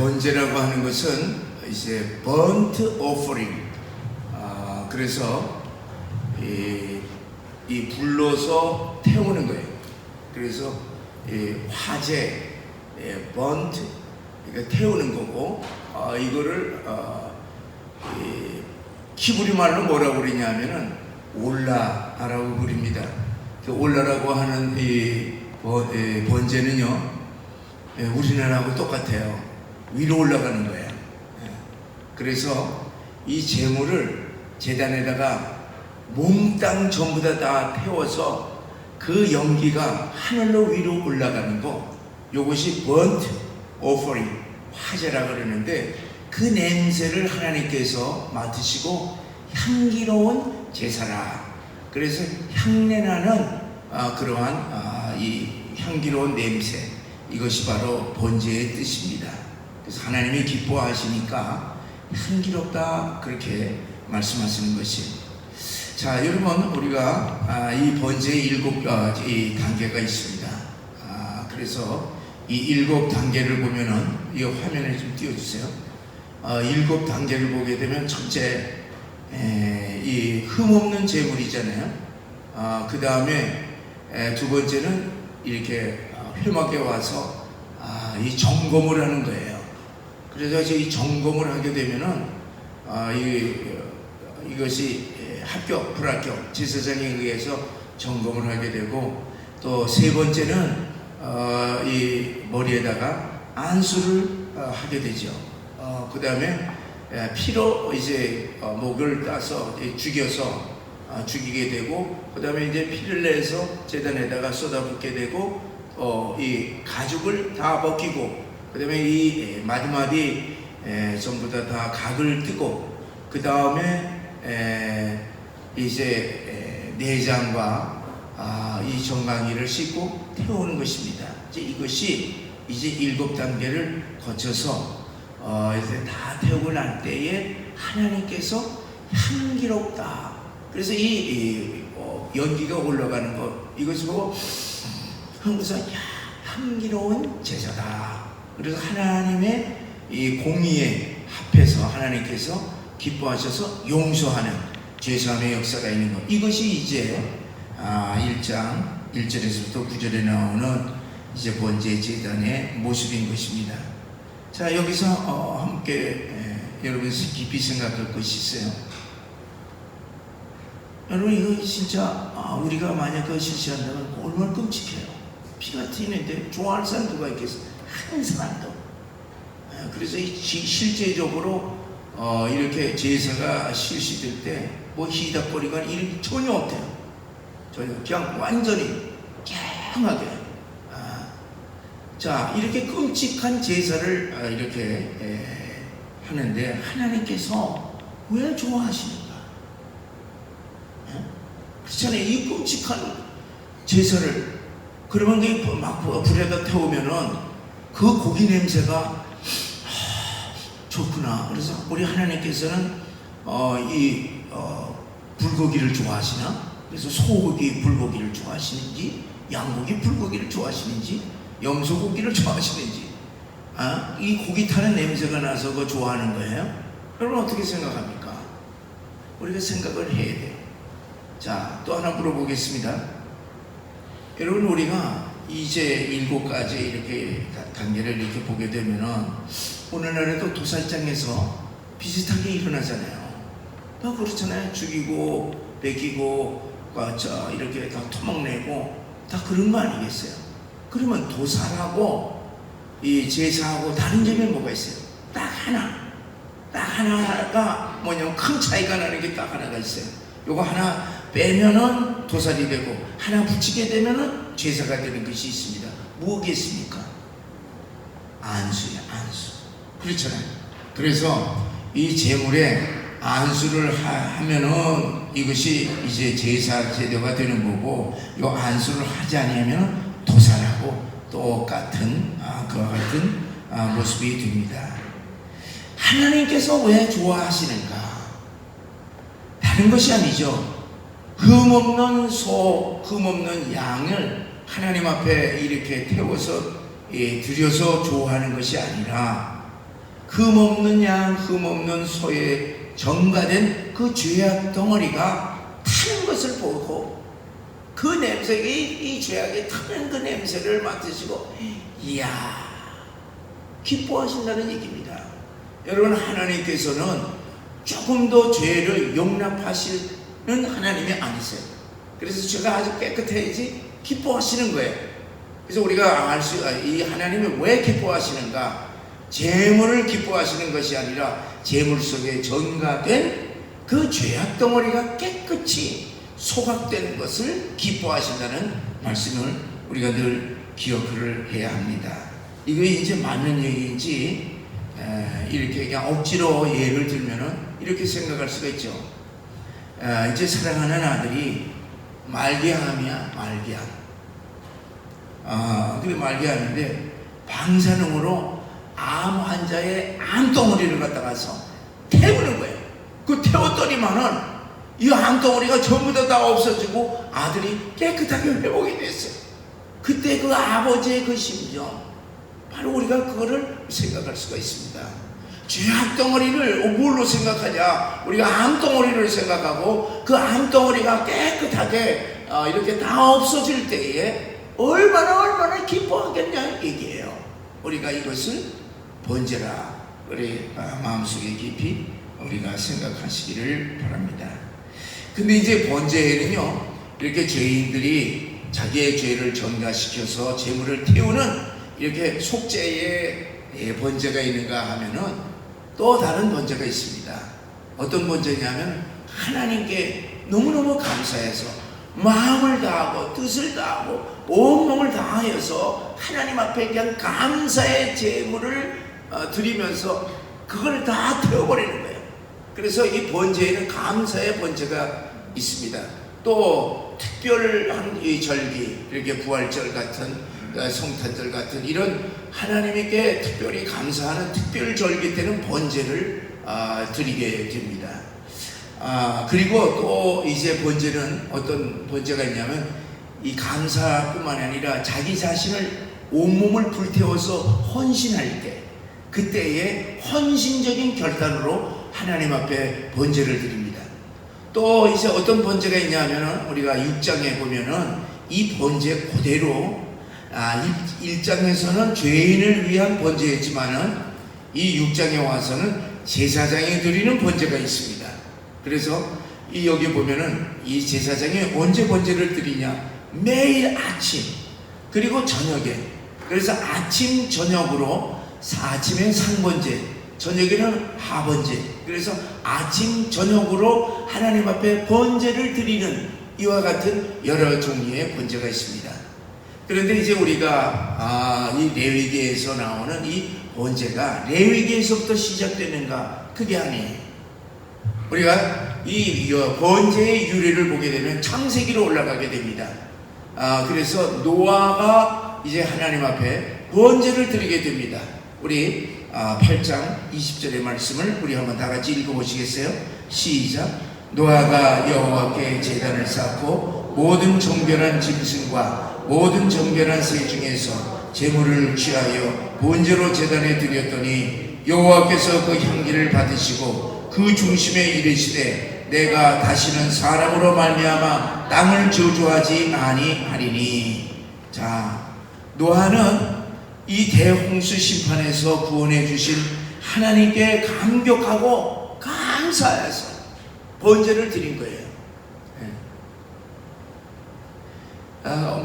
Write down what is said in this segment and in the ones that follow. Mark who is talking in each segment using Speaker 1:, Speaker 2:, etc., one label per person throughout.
Speaker 1: 번제라고 하는 것은 이제 burnt offering. 그래서 이 불러서 태우는 거예요. 그래서 화재, burnt, 그러니까 태우는 거고, 이거를 히브리 말로 뭐라고 그러냐면은 올라라고 부릅니다. 그 올라라고 하는 이 번제는요, 우리나라하고 똑같아요. 위로 올라가는 거예요. 그래서 이 제물을 제단에다가 몽땅 전부 다 태워서 그 연기가 하늘로 위로 올라가는 거, 이것이 burnt offering, 화제라 그러는데, 그 냄새를 하나님께서 맡으시고 향기로운 제사라. 그래서 향내나는 그러한 이 향기로운 냄새, 이것이 바로 번제의 뜻입니다. 그래서 하나님이 기뻐하시니까 향기롭다, 그렇게 말씀하시는 것이. 자, 여러분, 우리가 이 번제의 7가지 단계가 있습니다. 그래서 이 7단계를 보면은 이 화면에 좀 띄워주세요. 7단계를 보게 되면, 첫째, 이 흠없는 제물이잖아요. 그 다음에 두 번째는 이렇게 회막에 와서 이 점검을 하는 거예요. 그래서 이제 이 점검을 하게 되면은 이것이 합격, 불합격, 제사장에 의해서 점검을 하게 되고, 또 세 번째는 이 머리에다가 안수를 하게 되죠. 그 다음에 피로 이제 목을 따서 죽여서 죽이게 되고, 그 다음에 이제 피를 내서 제단에다가 쏟아붓게 되고, 이 가죽을 다 벗기고, 그 다음에 이 마디마디 전부 다 각을 뜨고, 그 다음에 이제 내장과 이 정강이를 씻고 태우는 것입니다. 이제 이것이 이제 7단계를 거쳐서 이제 다 태우고 난 때에 하나님께서 향기롭다. 그래서 이 연기가 올라가는 것, 이것을 보고 한국에서 향기로운 제사다. 그래서 하나님의 이 공의에 합해서 하나님께서 기뻐하셔서 용서하는 죄사함의 역사가 있는 것, 이것이 이제 1장 1절에서부터 9절에 나오는 이제 번제 제단의 모습인 것입니다. 자, 여기서 함께 여러분 깊이 생각할 것이 있어요. 여러분, 이거 진짜 우리가 만약 그걸 실시한다면 얼마나 끔찍해요. 피가 튀는데 좋아하는 사람 누가 있겠어요? 한 사람도. 그래서 실제적으로 이렇게 제사가 실시될 때 뭐 희닥거리거나 이런 게 전혀 없대요. 전혀. 그냥 완전히 쨍하게. 자, 이렇게 끔찍한 제사를 이렇게 하는데 하나님께서 왜 좋아하십니까? 그렇잖아요. 이 끔찍한 제사를, 그러면 막 불에다 태우면은 그 고기 냄새가 좋구나. 그래서 우리 하나님께서는 불고기를 좋아하시나? 그래서 소고기, 불고기를 좋아하시는지, 양고기, 불고기를 좋아하시는지, 염소고기를 좋아하시는지, 이 고기 타는 냄새가 나서 그거 좋아하는 거예요? 여러분 어떻게 생각합니까? 우리가 생각을 해야 돼요. 자, 또 하나 물어보겠습니다. 여러분, 우리가 이제 7가지 이렇게 단계를 이렇게 보게 되면은 오늘날에도 도살장에서 비슷하게 일어나잖아요. 다 그렇잖아요. 죽이고 베끼고 이렇게 다 토막내고 다 그런 거 아니겠어요? 그러면 도살하고 이 제사하고 다른 점이 뭐가 있어요? 딱 하나가 뭐냐면 큰 차이가 나는 게 딱 하나가 있어요. 요거 하나 빼면은 도살이 되고 하나 붙이게 되면은 제사가 되는 것이 있습니다. 뭐겠습니까? 안수야, 안수. 그렇잖아요. 그래서 이 제물에 안수를 하면은 이것이 이제 제사 제도가 되는 거고, 이 안수를 하지 않으면 도살하고 똑같은 그와 같은 모습이 됩니다. 하나님께서 왜 좋아하시는가? 다른 것이 아니죠. 흠없는 소, 흠없는 양을 하나님 앞에 이렇게 태워서 드려서 좋아하는 것이 아니라 흠없는 양, 흠없는 소에 전가된 그 죄악 덩어리가 타는 것을 보고 그 냄새, 이 죄악이 타는 그 냄새를 맡으시고 이야 기뻐하신다는 얘기입니다. 여러분, 하나님께서는 조금 더 죄를 용납하시는 하나님이 아니세요. 그래서 죄가 아주 깨끗해야지 기뻐하시는 거예요. 그래서 우리가 이 하나님이 왜 기뻐하시는가? 재물을 기뻐하시는 것이 아니라 재물 속에 전가된 그 죄악 덩어리가 깨끗이 소각되는 것을 기뻐하신다는 말씀을 우리가 늘 기억을 해야 합니다. 이거 이제 맞는 얘기인지 이렇게 그냥 억지로 예를 들면은 이렇게 생각할 수가 있죠. 이제 사랑하는 아들이 말기암이야, 말기암. 근데 말기암인데 방사능으로 암 환자의 암덩어리를 갖다가서 태우는 거예요. 그 태웠더니만은 이 암덩어리가 전부 다 없어지고 아들이 깨끗하게 회복이 됐어요. 그때 그 아버지의 그 심정, 바로 우리가 그거를 생각할 수가 있습니다. 죄악 덩어리를 뭘로 생각하냐? 우리가 암덩어리를 생각하고 그 암덩어리가 깨끗하게 이렇게 다 없어질 때에 얼마나 기뻐하겠냐 얘기예요. 우리가 이것을 번제라 우리 마음속에 깊이 우리가 생각하시기를 바랍니다. 근데 이제 번제에는요, 이렇게 죄인들이 자기의 죄를 전가시켜서 재물을 태우는 이렇게 속죄의 번제가 있는가 하면은 또 다른 번제가 있습니다. 어떤 번제냐면 하나님께 너무너무 감사해서 마음을 다하고 뜻을 다하고 온몸을 다하여서 하나님 앞에 그냥 감사의 제물을 드리면서 그걸 다 태워버리는 거예요. 그래서 이 번제에는 감사의 번제가 있습니다. 또 특별한 이 절기, 이렇게 부활절 같은 성탄절 같은 이런 하나님께 특별히 감사하는 특별 절기 때는 번제를 드리게 됩니다. 그리고 또 이제 번제는 어떤 번제가 있냐면 이 감사뿐만 아니라 자기 자신을 온몸을 불태워서 헌신할 때 그때의 헌신적인 결단으로 하나님 앞에 번제를 드립니다. 또 이제 어떤 번제가 있냐면 우리가 6장에 보면은 이 번제 그대로 1장에서는 죄인을 위한 번제였지만은 이 6장에 와서는 제사장이 드리는 번제가 있습니다. 그래서 여기 보면은 이 제사장이 언제 번제를 드리냐? 매일 아침 그리고 저녁에. 그래서 아침 저녁으로 아침엔 상번제, 저녁에는 하번제. 그래서 아침 저녁으로 하나님 앞에 번제를 드리는 이와 같은 여러 종류의 번제가 있습니다. 그런데 이제 우리가 이 레위기에서 나오는 이 번제가 레위기에서부터 시작되는가? 그게 아니에요. 우리가 이 번제의 유래를 보게 되면 창세기로 올라가게 됩니다. 그래서 노아가 이제 하나님 앞에 번제를 드리게 됩니다. 우리 8장 20절의 말씀을 우리 한번 다 같이 읽어보시겠어요? 시작. 노아가 여호와께 제단을 쌓고 모든 정결한 짐승과 모든 정결한 새 중에서 제물을 취하여 번제로 제단에 드렸더니 여호와께서 그 향기를 받으시고 그 중심에 이르시되 내가 다시는 사람으로 말미암아 땅을 저주하지 아니하리니. 자, 노아는 이 대홍수 심판에서 구원해 주신 하나님께 감격하고 감사해서 번제를 드린 거예요.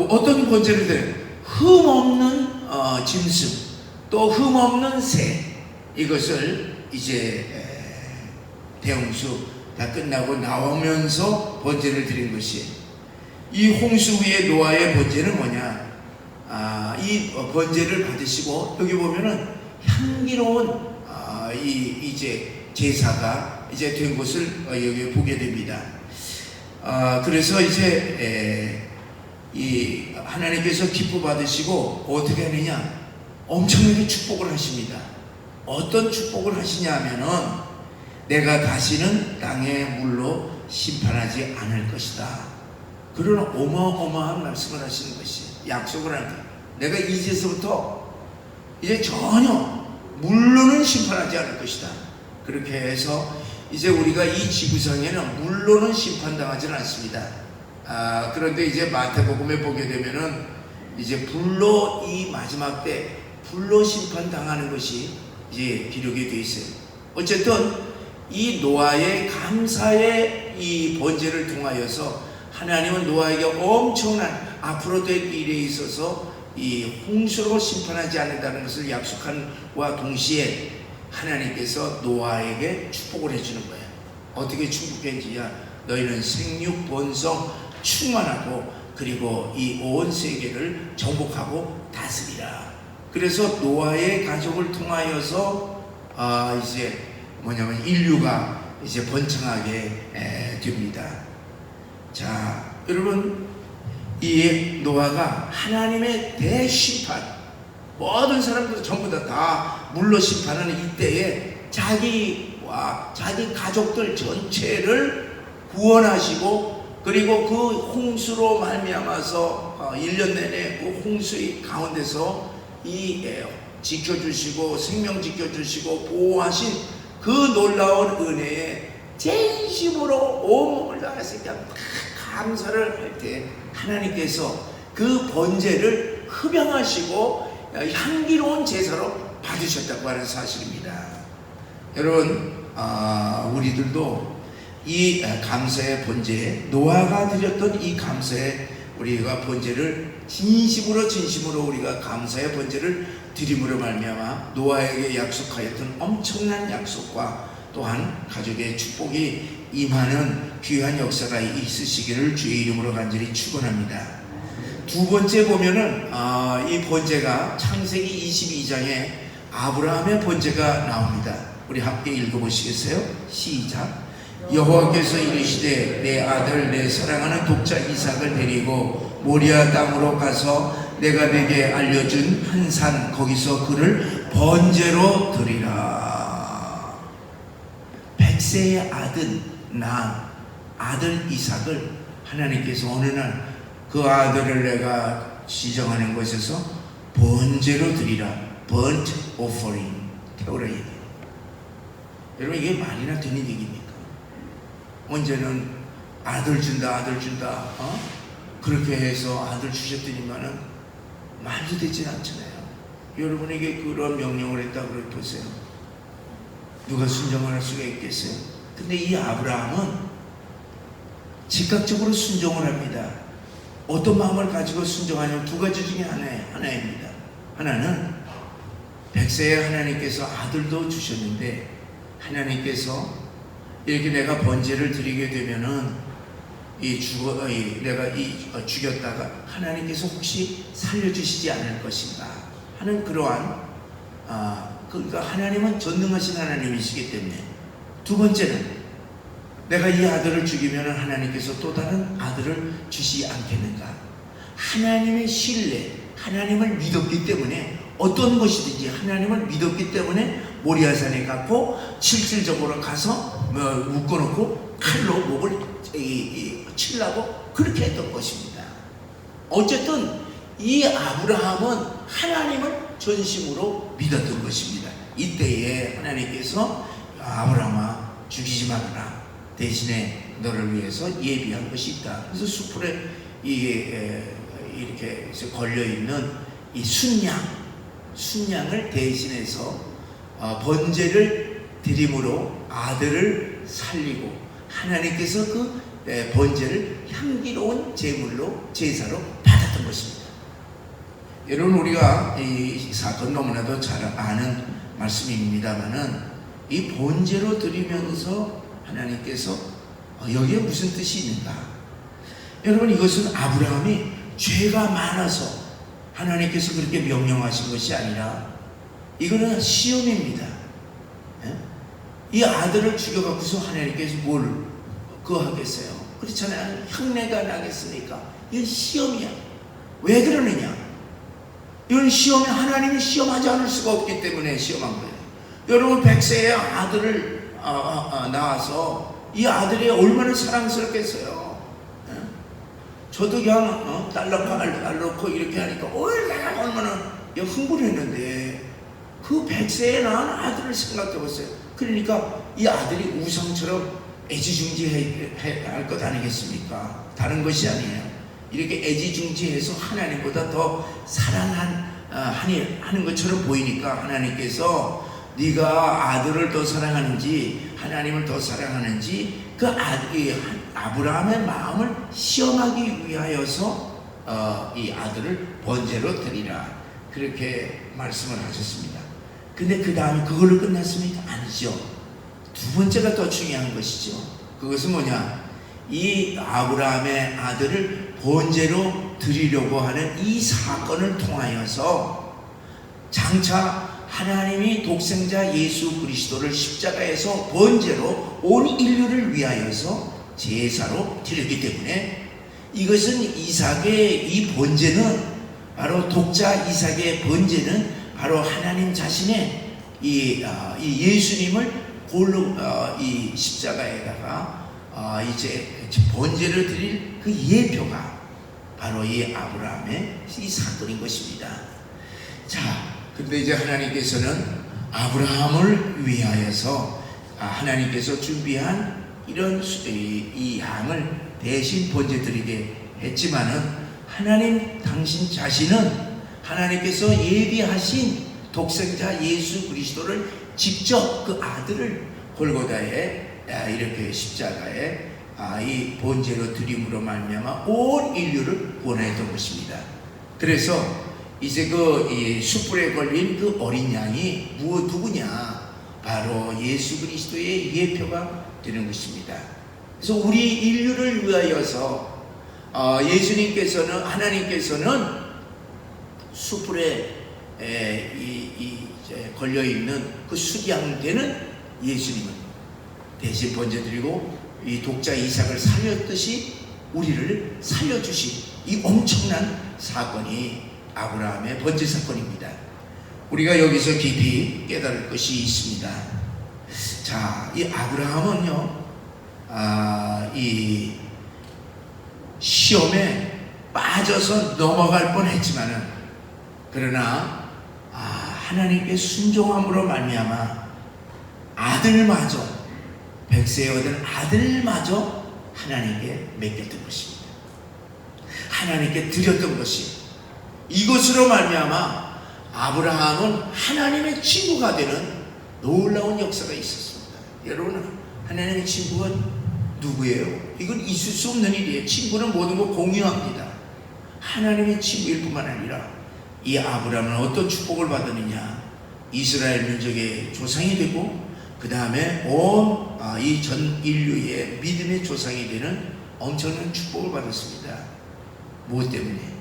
Speaker 1: 어떤 번제를 드려요? 흠없는 짐승, 또 흠없는 새, 이것을 이제 대홍수 다 끝나고 나오면서 번제를 드린 것이, 이 홍수 위에 노아의 번제는 뭐냐? 이 번제를 받으시고 여기 보면은 향기로운 이제 제사가 이제 된 것을 여기 보게 됩니다. 그래서 이제 이 하나님께서 기뻐 받으시고 어떻게 하느냐? 엄청나게 축복을 하십니다. 어떤 축복을 하시냐 하면은 내가 다시는 땅의 물로 심판하지 않을 것이다. 그런 어마어마한 말씀을 하시는 것이, 약속을 하는 거예요. 내가 이제서부터 이제 전혀 물로는 심판하지 않을 것이다. 그렇게 해서 이제 우리가 이 지구상에는 물로는 심판당하지는 않습니다. 그런데 이제 마태복음에 보게 되면은 이제 불로 이 마지막 때 불로 심판당하는 것이 이제 기록이 되어 있어요. 어쨌든 이 노아의 감사의 이 번제를 통하여서 하나님은 노아에게 엄청난 앞으로 될 일에 있어서 이 홍수로 심판하지 않는다는 것을 약속한과 동시에 하나님께서 노아에게 축복을 해주는 거예요. 어떻게 축복했지야? 너희는 생육 번성 충만하고 그리고 이 온 세계를 정복하고 다스리라. 그래서 노아의 가족을 통하여서 이제 뭐냐면 인류가 이제 번창하게 됩니다. 자, 여러분, 이 노아가 하나님의 대심판, 모든 사람들 전부 다 물로 심판하는 이때에 자기와 자기 가족들 전체를 구원하시고 그리고 그 홍수로 말미암아서 1년 내내 그 홍수의 가운데서 지켜주시고 생명 지켜주시고 보호하신 그 놀라운 은혜에 진심으로 온몸을 다해서 그냥 감사를 할 때 하나님께서 그 번제를 흡양하시고 향기로운 제사로 받으셨다고 하는 사실입니다. 여러분, 우리들도 이 감사의 번제에 노아가 드렸던 이 감사의 우리가 번제를 진심으로 우리가 감사의 번제를 드림으로 말미암아 노아에게 약속하였던 엄청난 약속과 또한 가족의 축복이 임하는 귀한 역사가 있으시기를 주의 이름으로 간절히 축원합니다. 두 번째 보면은 이 번제가 창세기 22장에 아브라함의 번제가 나옵니다. 우리 함께 읽어보시겠어요? 시작. 여호와께서 이르시되 내 아들 내 사랑하는 독자 이삭을 데리고 모리아 땅으로 가서 내가 내게 알려준 한 산 거기서 그를 번제로 드리라. 100세의 아들 이삭을 하나님께서 어느 날 그 아들을 내가 지정하는 곳에서 번제로 드리라. burnt offering 태우라 얘기. 여러분, 이게 말이나 되는 얘기입니까? 언제는 아들 준다 그렇게 해서 아들 주셨더니만은 말도 되지 않잖아요. 여러분에게 그런 명령을 했다고 그래 보세요. 누가 순종할 수가 있겠어요? 근데 이 아브라함은 즉각적으로 순종을 합니다. 어떤 마음을 가지고 순종하냐면 두 가지 중에 하나입니다. 하나는 100세에 하나님께서 아들도 주셨는데 하나님께서 이렇게 내가 번제를 드리게 되면은 내가 죽였다가 하나님께서 혹시 살려주시지 않을 것인가 하는 그러한 그러니까 하나님은 전능하신 하나님이시기 때문에. 두 번째는 내가 이 아들을 죽이면 하나님께서 또 다른 아들을 주시지 않겠는가. 하나님의 신뢰, 하나님을 믿었기 때문에 어떤 것이든지 하나님을 믿었기 때문에 모리아산에 갔고 실질적으로 가서 묶어놓고 칼로 목을 치려고 그렇게 했던 것입니다. 어쨌든 이 아브라함은 하나님을 전심으로 믿었던 것입니다. 이때에 하나님께서 아브라함아 죽이지 말아라. 대신에 너를 위해서 예비한 것이 있다. 그래서 수풀에 이렇게 걸려있는 이 순양을 대신해서 번제를 드림으로 아들을 살리고 하나님께서 그 번제를 향기로운 제물로 제사로 받았던 것입니다. 여러분, 우리가 이 사건 너무나도 잘 아는 말씀입니다만은 이 번제로 드리면서 하나님께서 여기에 무슨 뜻이 있는가? 여러분, 이것은 아브라함이 죄가 많아서 하나님께서 그렇게 명령하신 것이 아니라 이거는 시험입니다. 이 아들을 죽여갖고서 하나님께서 뭘 하겠어요? 그렇잖아요. 흉내가 나겠습니까? 이건 시험이야. 왜 그러느냐? 이건 시험이 하나님이 시험하지 않을 수가 없기 때문에 시험한 거예요. 여러분, 100세의 아들을 낳아서 이 아들이 얼마나 사랑스럽겠어요. 저도 그냥 딸 낳고 이렇게 하니까 내가 얼마나 흥분했는데 그 100세에 낳은 아들을 생각해 보세요. 그러니까 이 아들이 우상처럼 애지중지해야 할 것 아니겠습니까? 다른 것이 아니에요. 이렇게 애지중지해서 하나님보다 더 사랑하는 것처럼 보이니까 하나님께서 네가 아들을 더 사랑하는지 하나님을 더 사랑하는지 그 아들이 아브라함의 마음을 시험하기 위하여서 이 아들을 번제로 드리라 그렇게 말씀을 하셨습니다. 근데 그 다음에 그걸로 끝났습니까? 아니죠. 두 번째가 더 중요한 것이죠. 그것은 뭐냐? 이 아브라함의 아들을 번제로 드리려고 하는 이 사건을 통하여서 장차 하나님이 독생자 예수 그리스도를 십자가에서 번제로 온 인류를 위하여서 제사로 드렸기 때문에 이것은 이삭의 이 번제는 바로 독자 이삭의 번제는 바로 하나님 자신의 이 예수님을 골로 이 십자가에다가 이제 번제를 드릴 그 예표가 바로 이 아브라함의 이 사건인 것입니다. 자, 근데 이제 하나님께서는 아브라함을 위하여서 하나님께서 준비한 이런 이 양을 대신 번제 드리게 했지만은 하나님 당신 자신은 하나님께서 예비하신 독생자 예수 그리스도를 직접 그 아들을 골고다에 이렇게 십자가에 이 번제로 드림으로 말미암아 온 인류를 구원했던 것입니다. 그래서 이제 그 숯불에 걸린 그 어린 양이 누구냐? 바로 예수 그리스도의 예표가 되는 것입니다. 그래서 우리 인류를 위하여서 예수님께서는 하나님께서는 숯불에 걸려 있는 그 숫양되는 예수님을 대신 번제드리고 이 독자 이삭을 살렸듯이 우리를 살려주신 이 엄청난 사건이 아브라함의 번제 사건입니다. 우리가 여기서 깊이 깨달을 것이 있습니다. 자, 이 아브라함은요, 이 시험에 빠져서 넘어갈 뻔했지만은 그러나 하나님께 순종함으로 말미암아 아들마저 100세에 얻은 아들마저 하나님께 맡겼던 것입니다. 하나님께 드렸던 것이 이것으로 말미암아 아브라함은 하나님의 친구가 되는 놀라운 역사가 있었습니다. 여러분, 하나님의 친구가 누구예요? 이건 있을 수 없는 일이에요. 친구는 모든 걸 공유합니다. 하나님의 친구일 뿐만 아니라 이 아브라함은 어떤 축복을 받았느냐? 이스라엘 민족의 조상이 되고 그 다음에 온 이 전 인류의 믿음의 조상이 되는 엄청난 축복을 받았습니다. 무엇 때문에?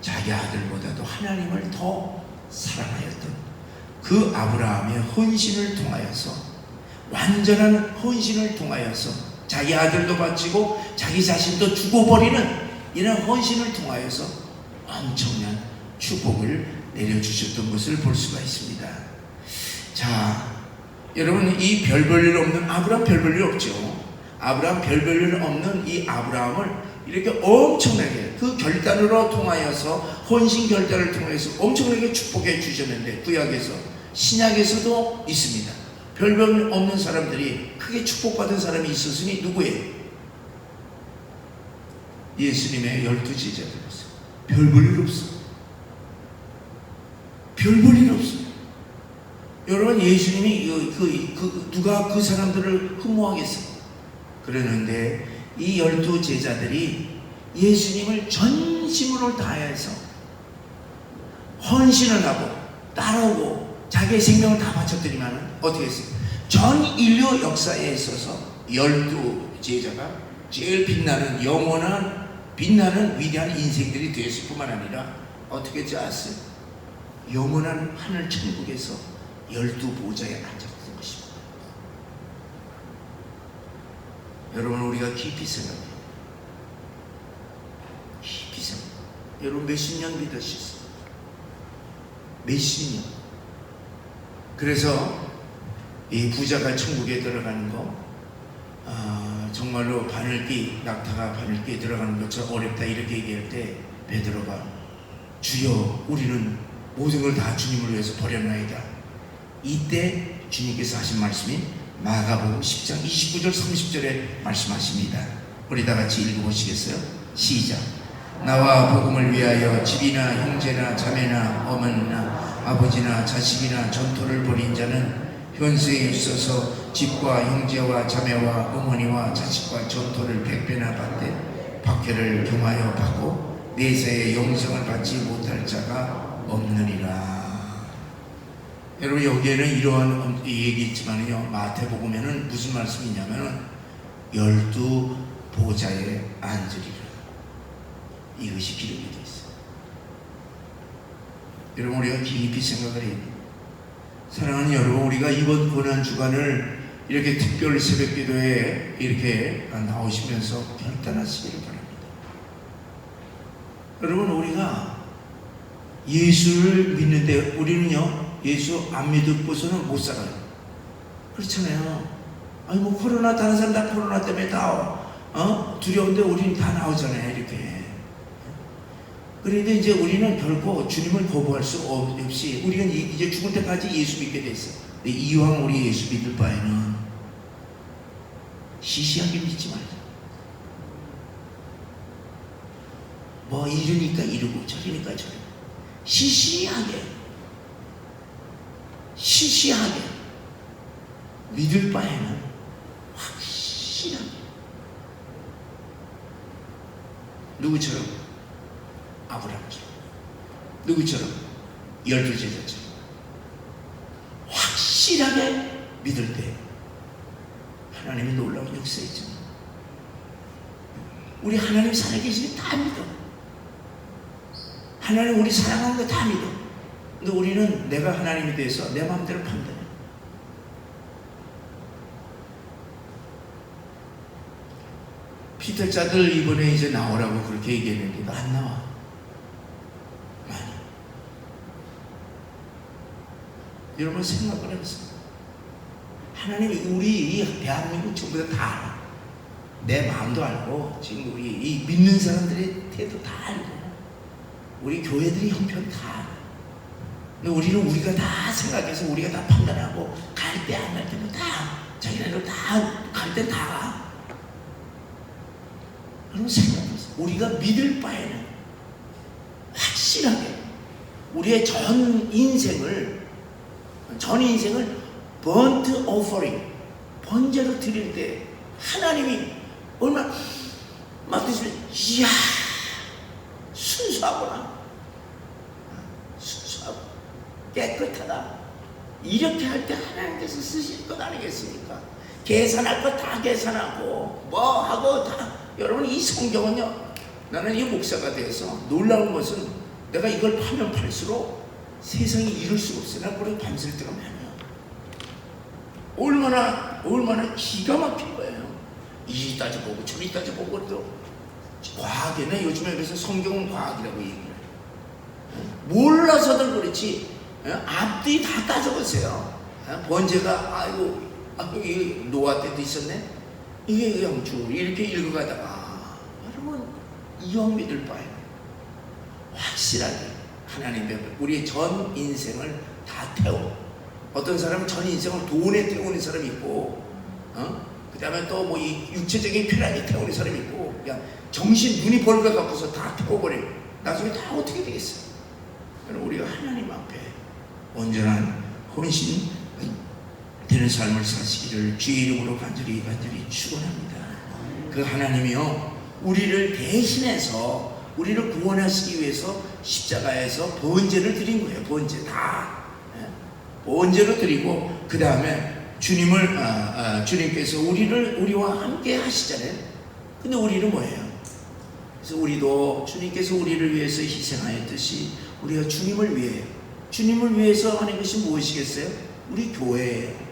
Speaker 1: 자기 아들보다도 하나님을 더 사랑하였던 그 아브라함의 헌신을 통하여서, 완전한 헌신을 통하여서 자기 아들도 바치고 자기 자신도 죽어버리는 이런 헌신을 통하여서 엄청난 축복을 내려주셨던 것을 볼 수가 있습니다. 자, 여러분, 이 별 볼 일 없는 아브라함, 별 볼 일 없죠. 아브라함 별 볼 일 없는 이 아브라함을 이렇게 엄청나게 그 결단으로 통하여서, 헌신 결단을 통해서 엄청나게 축복해 주셨는데, 구약에서 신약에서도 있습니다. 별 볼 일 없는 사람들이 크게 축복받은 사람이 있었으니 누구예요? 예수님의 12제자들이었어요. 별 볼 일 없어. 별 볼 일 없어. 여러분, 예수님이 누가 그 사람들을 흠모하겠어요? 그러는데 이 12제자들이 예수님을 전심으로 다해서 헌신을 하고 따르고 자기의 생명을 다 바쳤더니만 어떻게 했어요? 전 인류 역사에 있어서 12제자가 제일 빛나는, 영원한 빛나는 위대한 인생들이 되었을 뿐만 아니라 어떻게 했지 아세요? 영원한 하늘 천국에서 12보좌에 앉았던 것입니다. 여러분, 우리가 깊이 생각해요. 깊이 생각해요. 여러분, 몇십 년 믿으셨어요? 몇십 년. 그래서 이 부자가 천국에 들어가는 거, 정말로 낙타가 바늘귀에 들어가는 것처럼 어렵다 이렇게 얘기할 때 베드로가, 주여, 우리는 모든 걸 다 주님을 위해서 버렸나이다. 이때 주님께서 하신 말씀이 마가복음 10장 29절 30절에 말씀하십니다. 우리 다 같이 읽어보시겠어요? 시작. 나와 복음을 위하여 집이나 형제나 자매나 어머니나 아버지나 자식이나 전토를 벌인 자는 현세에 있어서 집과 형제와 자매와 어머니와 자식과 전토를 100배나 받되 박해를 경하여 받고 내세에 영생을 받지 못할 자가 없느니라. 여러분, 여기에는 이러한 얘기 있지만요, 마태복음에는 무슨 말씀이냐면은 12 보좌에 앉으리라, 이것이 기록이 되어 있어요. 여러분, 우리가 깊이 생각을 해야 돼요. 사랑하는 여러분, 우리가 이번 고난주간을 이렇게 특별 새벽기도에 이렇게 나오시면서 결단하시기를 바랍니다. 여러분, 우리가 예수를 믿는데 우리는요, 예수 안 믿고서는 못 살아요. 그렇잖아요. 아니 뭐 코로나, 다른 사람 다 코로나 때문에 다 두려운데 우리는 다 나오잖아요, 이렇게. 그런데 이제 우리는 결코 주님을 거부할 수 없이 우리가 이제 죽을 때까지 예수 믿게 됐어요. 이왕 우리 예수 믿을 바에는 시시하게 믿지 말자. 뭐 이러니까 이러고 저러니까 저러고 시시하게 믿을 바에는 확실하게. 누구처럼? 아브라함처럼. 누구처럼? 12제자처럼 확실하게 믿을 때 하나님이 놀라운 역사있죠. 우리 하나님 살아계시니 다 믿어. 하나님 우리 사랑하는 거 다 믿어. 근데 우리는 내가 하나님에 대해서 내 마음대로 판단해. 피터자들 이번에 이제 나오라고 그렇게 얘기했는데 안 나와. 많이. 여러분 생각을 해보세요. 하나님이 우리 이 대한민국 전부 다 알아. 내 마음도 알고 지금 우리 이 믿는 사람들의 태도 다 알고 우리 교회들이 형편 다 알아. 근데 우리는 우리가 다 생각해서 우리가 다 판단하고 갈 때 안 갈 때도 다 자기네들 다 갈 때 다 가. 그럼 생각해보세요. 우리가 믿을 바에는 확실하게 우리의 전 인생을 번트 오퍼링, 번제로 드릴 때 하나님이 얼마나 맡으시면 이야 순수하구나, 순수하고 깨끗하다, 이렇게 할 때 하나님께서 쓰실 것 아니겠습니까? 계산할 거 다 계산하고 뭐 하고 다. 여러분, 이 성경은요, 나는 이 목사가 돼서 놀라운 것은 내가 이걸 파면 팔수록 세상이 이룰 수가 없어요. 난 그래도 밤샐 때가 많아요. 얼마나 기가 막힌 거예요. 이 따져보고 저리 따져보고. 또 과학에는 요즘에 그래서 성경은 과학이라고 얘기를 해요. 몰라서들 그렇지 앞뒤 다 따져보세요. 번제가 아이고 이게 노아 때도 있었네, 이게 영주 이렇게 읽어가다가 여러분 이왕 믿을 바에 확실하게 하나님의 우리의 전 인생을 다 태워. 어떤 사람은 전 인생을 돈에 태우는 사람이 있고, 그 다음에 또 뭐 이 육체적인 쾌락에 태우는 사람이 있고, 그냥 정신 눈이 벌거 갖고서 다 태워버려. 나중에 다 어떻게 되겠어요? 우리가 하나님 앞에 온전한 헌신 되는 삶을 사시기를 주의 이름으로 간절히 축원합니다. 그 하나님이요, 우리를 대신해서 우리를 구원하시기 위해서 십자가에서 번제를 드린 거예요. 번제 다 번제로 드리고, 그 다음에 주님께서 우리와 함께 하시잖아요. 근데 우리는 뭐예요? 그래서 우리도 주님께서 우리를 위해서 희생하였듯이 우리가 주님을 위해서 하는 것이 무엇이겠어요? 우리 교회예요.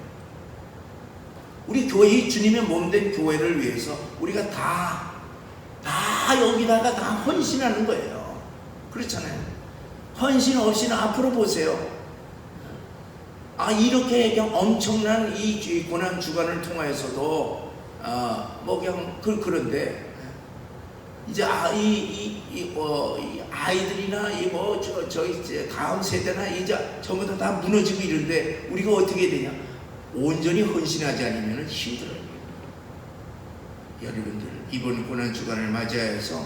Speaker 1: 우리 교회, 주님의 몸된 교회를 위해서 우리가 다 여기다가 다 헌신하는 거예요. 그렇잖아요. 헌신 없이는 앞으로 보세요. 이렇게 그냥 엄청난 이 고난 주간을 통하여서도 뭐 그냥 그런데 이제 이 아이들이나 저희 다음 세대나 이제 전부 다 무너지고 이런데 우리가 어떻게 되냐? 온전히 헌신하지 않으면 힘들어요. 여러분들 이번 고난 주간을 맞이해서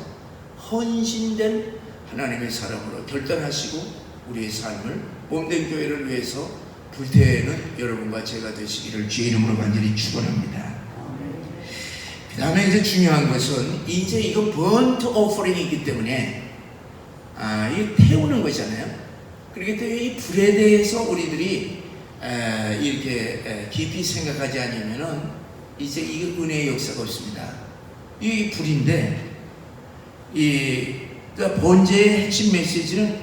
Speaker 1: 헌신된 하나님의 사람으로 결단하시고 우리의 삶을 몸된 교회를 위해서 불태우는 여러분과 제가 되시기를 주의 이름으로 간절히 축원합니다. 그 다음에 이제 중요한 것은 이제 이거 번트 오퍼링이기 때문에 이 태우는 것이잖아요. 그렇기 때문에 이 불에 대해서 우리들이 이렇게 깊이 생각하지 않으면은 이제 이 은혜의 역사가 없습니다. 이 불인데 그러니까 번제의 핵심 메시지는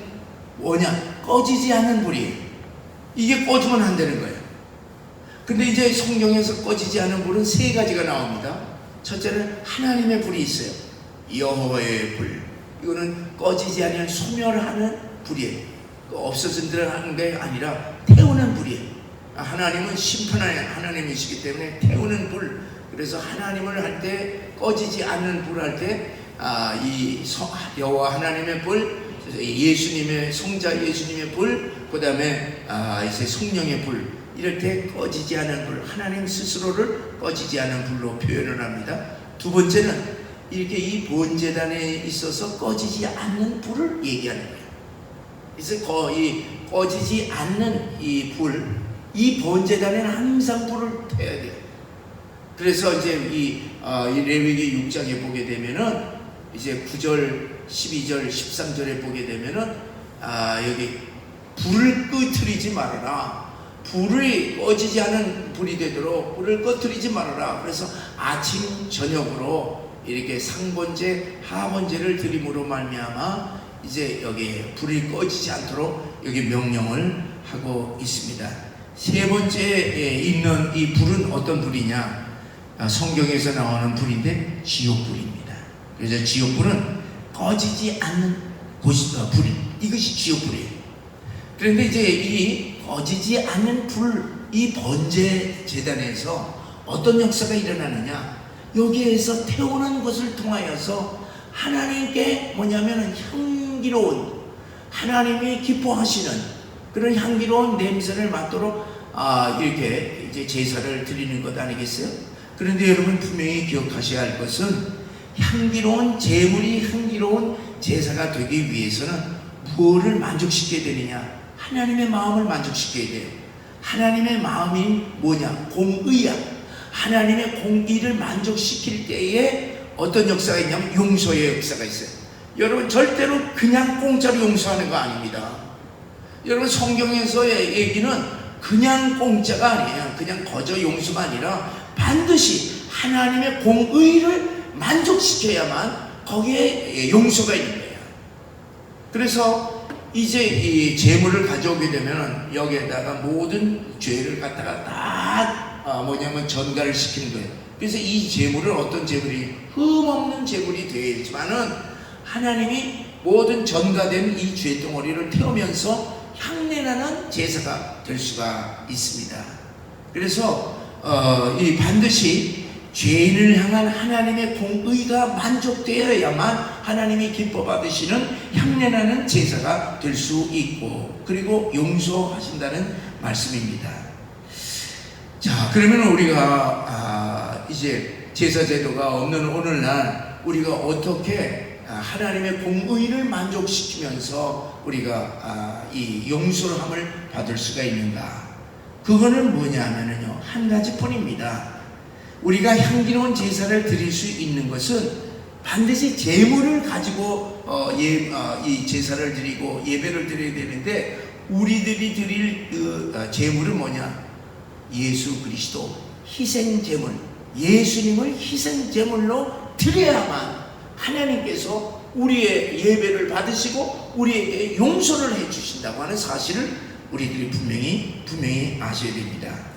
Speaker 1: 뭐냐? 꺼지지 않는 불이에요. 이게 꺼지면 안 되는 거예요. 근데 이제 성경에서 꺼지지 않은 불은 세 가지가 나옵니다. 첫째는 하나님의 불이 있어요. 여호와의 불. 이거는 꺼지지 않는 소멸하는 불이에요. 없어진다는 게 아니라 태우는 불이에요. 하나님은 심판하는 하나님이시기 때문에 태우는 불. 그래서 하나님을 할 때 꺼지지 않는 불 할 때 이 여호와 하나님의 불, 예수님의 성자 예수님의 불, 그 다음에 이제 성령의 불, 이럴 때 꺼지지 않은 불, 하나님 스스로를 꺼지지 않은 불로 표현을 합니다. 두 번째는 이렇게 이 번제단에 있어서 꺼지지 않는 불을 얘기하는 거예요. 그래서 이 꺼지지 않는 이 불, 이 번제단에는 항상 불을 펴야 돼요. 그래서 이제 이 레위기 6장에 보게 되면은 이제 9절, 12절, 13절에 보게 되면은 여기 불을 끄트리지 말아라. 불이 꺼지지 않은 불이 되도록 불을 꺼트리지 말아라. 그래서 아침 저녁으로 이렇게 상번제, 하번제를 드림으로 말미암아 이제 여기 불이 꺼지지 않도록 여기 명령을 하고 있습니다. 세 번째에 있는 이 불은 어떤 불이냐? 성경에서 나오는 불인데 지옥불입니다. 그래서 지옥불은 꺼지지 않는 불, 이것이 지옥불이에요. 그런데 이제 이 꺼지지 않는 불, 이 번제 제단에서 어떤 역사가 일어나느냐? 여기에서 태우는 것을 통하여서 하나님께 뭐냐면 향기로운, 하나님이 기뻐하시는 그런 향기로운 냄새를 맡도록 이렇게 이제 제사를 드리는 것 아니겠어요? 그런데 여러분 분명히 기억하셔야 할 것은 향기로운 제물이 향기로운 제사가 되기 위해서는 무엇을 만족시켜야 되느냐? 하나님의 마음을 만족시켜야 돼요. 하나님의 마음이 뭐냐? 공의야. 하나님의 공의를 만족시킬 때에 어떤 역사가 있냐면 용서의 역사가 있어요. 여러분 절대로 그냥 공짜로 용서하는 거 아닙니다. 여러분 성경에서의 얘기는 그냥 공짜가 아니에요. 그냥 거저 용서가 아니라 반드시 하나님의 공의를 만족시켜야만 거기에 용서가 있는 거예요. 그래서 이제 이 제물을 가져오게 되면 여기에다가 모든 죄를 갖다가 다 뭐냐면 전가를 시키는 거예요. 그래서 이 제물은 어떤 제물이 흠없는 제물이 되어야지만은 하나님이 모든 전가된 이 죄덩어리를 태우면서 향내나는 제사가 될 수가 있습니다. 그래서 이 반드시 죄인을 향한 하나님의 공의가 만족되어야만 하나님이 기뻐 받으시는 향내나는 제사가 될 수 있고 그리고 용서하신다는 말씀입니다. 자, 그러면 우리가 이제 제사 제도가 없는 오늘날 우리가 어떻게 하나님의 공의를 만족시키면서 우리가 이 용서함을 받을 수가 있는가? 그거는 뭐냐면요, 한 가지뿐입니다. 우리가 향기로운 제사를 드릴 수 있는 것은 반드시 제물을 가지고 이 제사를 드리고 예배를 드려야 되는데 우리들이 드릴 그 제물은 뭐냐? 예수 그리스도 희생 제물, 예수님을 희생 제물로 드려야만 하나님께서 우리의 예배를 받으시고 우리에게 용서를 해주신다고 하는 사실을 우리들이 분명히 아셔야 됩니다.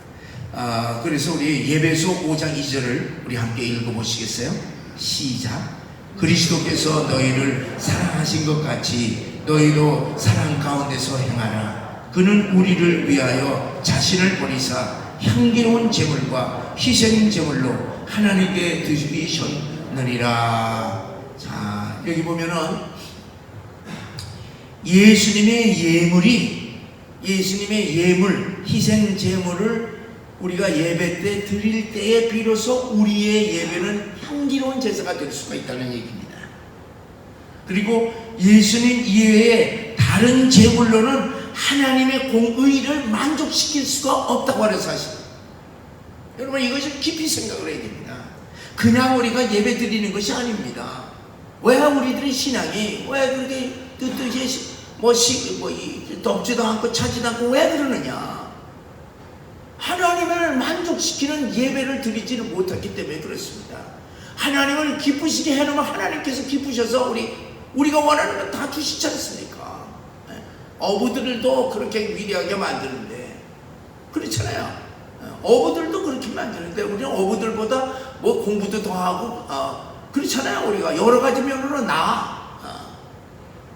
Speaker 1: 그래서 우리 예배서 5장 2절을 우리 함께 읽어보시겠어요? 시작. 그리스도께서 너희를 사랑하신 것 같이 너희도 사랑 가운데서 행하라. 그는 우리를 위하여 자신을 버리사 향기로운 제물과 희생 제물로 하나님께 드리셨느니라. 자, 여기 보면은 예수님의 예물, 희생 제물을 우리가 예배 때 드릴 때에 비로소 우리의 예배는 향기로운 제사가 될 수가 있다는 얘기입니다. 그리고 예수님 이외에 다른 제물로는 하나님의 공의를 만족시킬 수가 없다고 하는 사실. 여러분, 이것을 깊이 생각을 해야 됩니다. 그냥 우리가 예배 드리는 것이 아닙니다. 왜 우리들의 신앙이 왜 그렇게 뜻뜻이 덥지도 않고 차지도 않고 왜 그러느냐? 하나님을 만족시키는 예배를 드리지는 못했기 때문에 그렇습니다. 하나님을 기쁘시게 해놓으면 하나님께서 기쁘셔서 우리가 원하는 건 다 주시지 않습니까? 어부들도 그렇게 위대하게 만드는데 그렇잖아요. 어부들도 그렇게 만드는데 우리는 어부들보다 뭐 공부도 더 하고 그렇잖아요. 우리가 여러 가지 면으로 나아.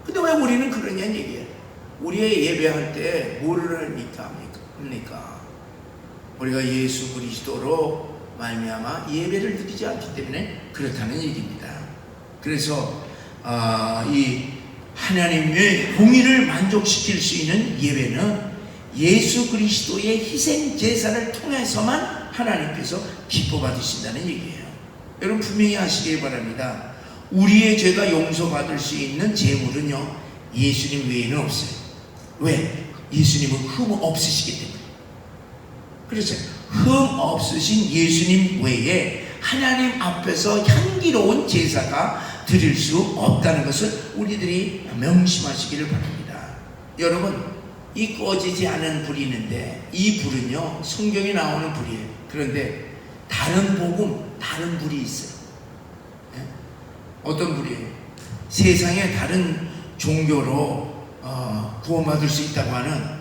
Speaker 1: 근데 왜 우리는 그러냐는 얘기예요. 우리의 예배할 때 뭐를 합니까? 우리가 예수 그리스도로 말미암아 예배를 드리지 않기 때문에 그렇다는 얘기입니다. 그래서 이 하나님의 공의를 만족시킬 수 있는 예배는 예수 그리스도의 희생 제사를 통해서만 하나님께서 기뻐 받으신다는 얘기예요. 여러분 분명히 아시길 바랍니다. 우리의 죄가 용서받을 수 있는 제물은요 예수님 외에는 없어요. 왜? 예수님은 흠 없으시기 때문에. 그래서 흠 없으신 예수님 외에 하나님 앞에서 향기로운 제사가 드릴 수 없다는 것을 우리들이 명심하시기를 바랍니다. 여러분, 이 꺼지지 않은 불이 있는데 이 불은요 성경에 나오는 불이에요. 그런데 다른 복음, 다른 불이 있어요. 네? 어떤 불이에요? 세상에 다른 종교로 구원받을 수 있다고 하는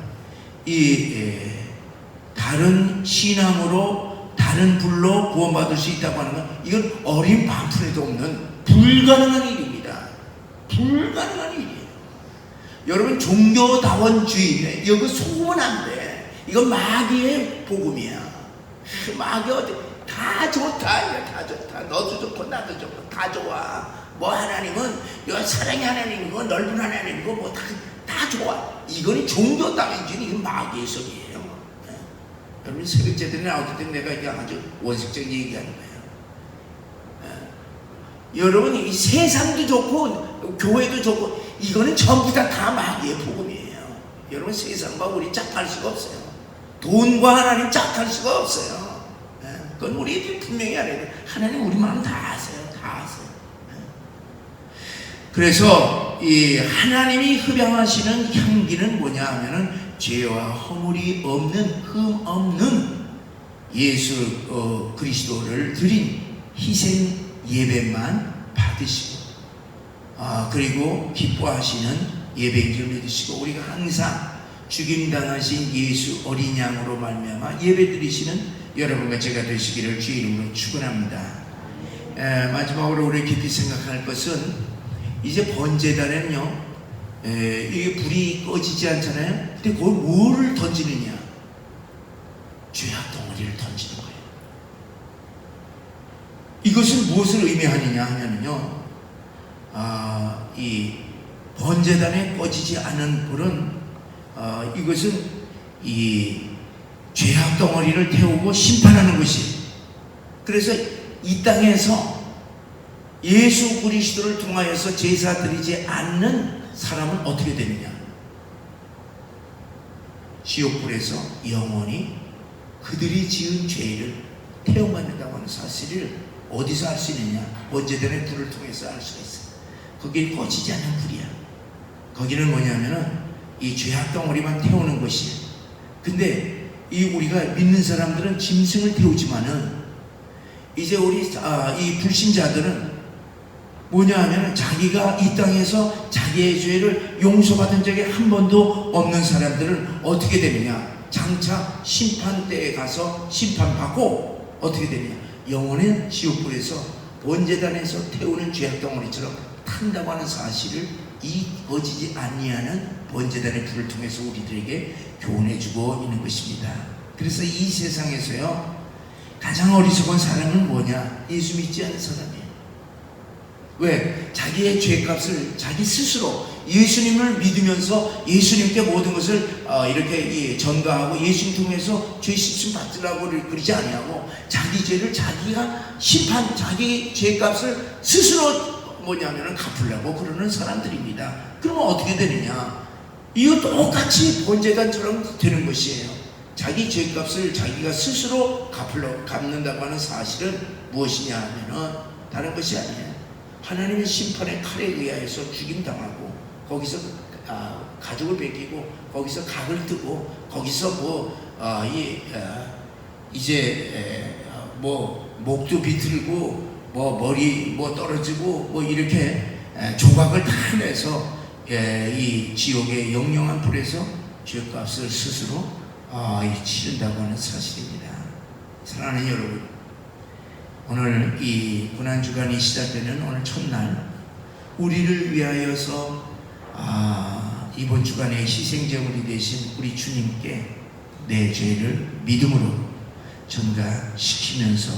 Speaker 1: 다른 신앙으로 다른 불로 구원받을 수 있다고 하는 건 이건 어린 반푼에도 없는 불가능한 일입니다. 불가능한 일이에요. 여러분 종교다원주의 여기 속으면 안 돼. 이건 마귀의 복음이야. 마귀 어디 다 좋다. 다 좋다. 너도 좋고 나도 좋고 다 좋아. 뭐 하나님은 사랑의 하나님이고 넓은 하나님이고 뭐 다 좋아. 이거는 종교다원주의 이건 마귀의 속이에요. 네. 여러분 새벽제들이 나올 때 내가 이게 아주 원색적인 얘기하는 거예요. 여러분 이 세상도 좋고 교회도 좋고 이거는 전부 다 마귀의 복음이에요. 여러분 세상과 우리 짝할 수가 없어요. 돈과 하나님 짝할 수가 없어요. 그건 우리들이 분명히 알아야 돼요. 하나님 우리 마음 다 아세요. 다 아세요. 그래서 이 하나님이 흡양하시는 향기는 뭐냐 하면은 죄와 허물이 없는 흠 없는 예수 그리스도를 드린 희생 예배만 받으시고 그리고 기뻐하시는 예배인줄 믿으시고 우리가 항상 죽임당하신 예수 어린 양으로 말미암아 예배드리시는 여러분과 제가 되시기를 주의 이름으로 축원합니다. 마지막으로 우리 깊이 생각할 것은 이제 번제단에는요 이게 불이 꺼지지 않잖아요. 근데 거기 뭐를 던지느냐? 죄악 덩어리를 던지는 거예요. 이것은 무엇을 의미하느냐 하면요, 이 번제단에 꺼지지 않은 불은 이것은 이 죄악 덩어리를 태우고 심판하는 것이. 그래서 이 땅에서 예수 그리스도를 통하여서 제사 드리지 않는 사람은 어떻게 되느냐? 지옥불에서 영원히 그들이 지은 죄를 태워받는다고 하는 사실을 어디서 알 수 있느냐? 번제단의 불을 통해서 알 수가 있어요. 거기는 꺼지지 않는 불이야. 거기는 뭐냐면은 이 죄악 덩어리만 태우는 것이에요. 근데 이 우리가 믿는 사람들은 짐승을 태우지만은 이제 우리 이 불신자들은 뭐냐 하면은 자기가 이 땅에서 자기의 죄를 용서받은 적이 한 번도 없는 사람들은 어떻게 되느냐? 장차 심판대에 가서 심판받고 어떻게 되느냐? 영원한 지옥불에서 번제단에서 태우는 죄악 덩어리처럼 탄다고 하는 사실을 이 꺼지지 아니하는 번제단의 불을 통해서 우리들에게 교훈해주고 있는 것입니다. 그래서 이 세상에서요 가장 어리석은 사람은 뭐냐? 예수 믿지 않는 사람이에요. 왜? 자기의 죄값을 자기 스스로 예수님을 믿으면서 예수님께 모든 것을 이렇게 전가하고 예수님 통해서 죄 씻음 받으라고 그러지 아니하고 자기 죄를 자기가 자기 죄값을 스스로 뭐냐면은 갚으려고 그러는 사람들입니다. 그러면 어떻게 되느냐? 이거 똑같이 번제단처럼 되는 것이에요. 자기 죄값을 자기가 스스로 갚는다고 하는 사실은 무엇이냐 하면은 다른 것이 아니에요. 하나님의 심판의 칼에 의하여서 죽임당하고 거기서 가죽을 벗기고 거기서 각을 뜨고 거기서 이제 목도 비틀고 머리 떨어지고 이렇게 조각을 다 내서 이 지옥의 영영한 불에서 죄값을 스스로 치른다고 하는 사실입니다. 사랑하는 여러분, 오늘 이 고난주간이 시작되는 오늘 첫날 우리를 위하여서 이번 주간에 희생제물이 되신 우리 주님께 내 죄를 믿음으로 전가시키면서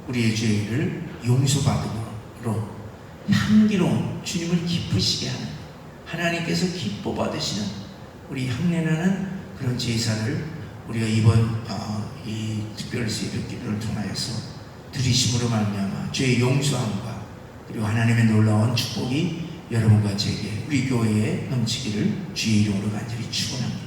Speaker 1: 우리의 죄를 용서받음으로 향기로운 주님을 기쁘시게 하는 하나님께서 기뻐 받으시는 우리 향내나는 그런 제사를 우리가 이번 이 특별 새벽 기도를 통하여서 드리심으로 말미암아 죄의 용서함과 그리고 하나님의 놀라운 축복이 여러분과 제게 우리 교회에 넘치기를 주의 이름으로 간절히 축원합니다.